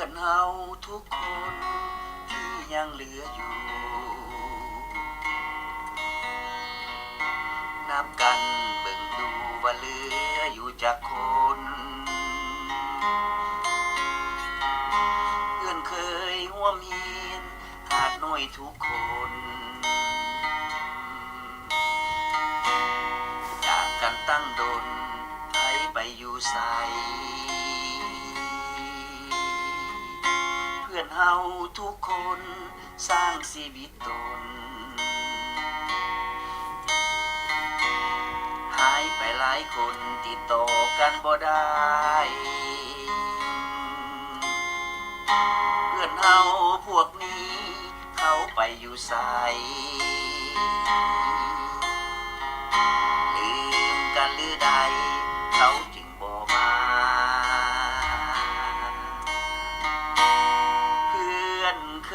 พื่อนเฮาทุกคนที่ยังเหลืออยู่นับกันเบิ่งดูว่าเหลืออยู่จักคนเพื่อนเคยร่วมเฮียนขาดน้อยทุกคนจากกันตั้งดนไผไปอยู่ไสเพื่อนเฮาทุกคนสร้างชีวิตตนหายไปหลายคนติดต่อกันบ่ได้เพื่อนเฮาพวกนี้เขาไปอยู่ไสลืมกันหรือใดเขาจึงบ่มาเพื่อนเค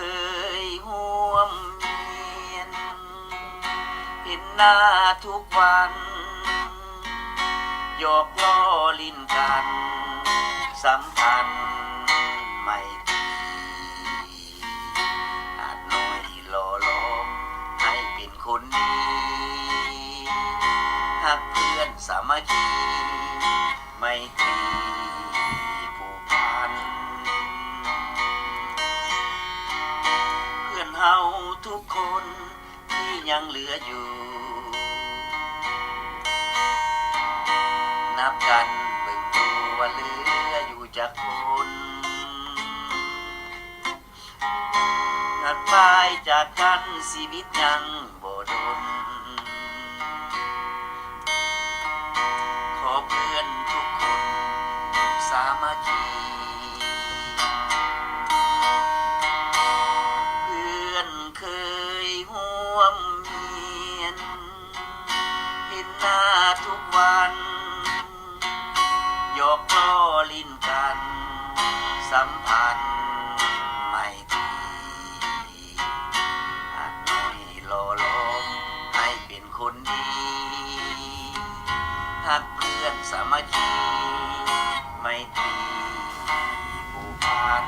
ยร่วมเรียนเห็นหน้าทุกวันหยอกล้อลิ้นกันสัมพันธ์ไม่ตรีอาจน้อยหล่อหลอมให้เป็นคนดีหักเพื่อนสามัคคีไม่ตรีผูกพันเพื่อนเฮาทุกคนที่ยังเหลืออยู่นับกันเบิ่งดูว่าเหลืออยู่จักคนหักพายจากกันชีวิตยังบ่ดนขอเพื่อนทุกคนสามัคคีเพื่อนเคยร่วมเรียนเห็นหน้าทุกวันหยอกล้อลิ้นกันสัมพันธ์ไม่ตรีอาจน้อยหล่อหลอมให้เป็นคนดีหักเพื่อนสามัคคีไม่ตรีผูกพัน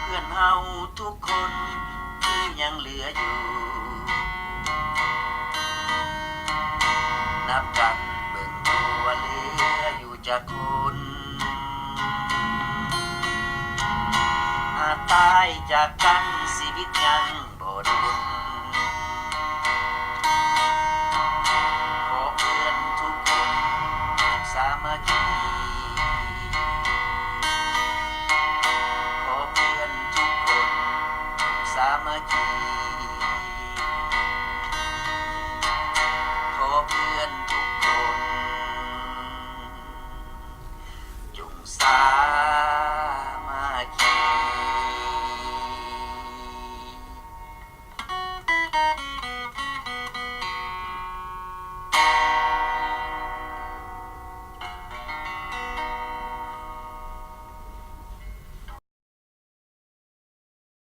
เพื่อนเฮาทุกคนที่ยังเหลืออยู่นับกันเบิ่งดูว่าเหลืออยู่จักคนอาจตายจากกันชีวิตยังบ่ดนขอเพื่อนทุกคนสามัคคีขอเพื่อนทุกคนสามัคคีขอเพื่อนทุกคนจงสา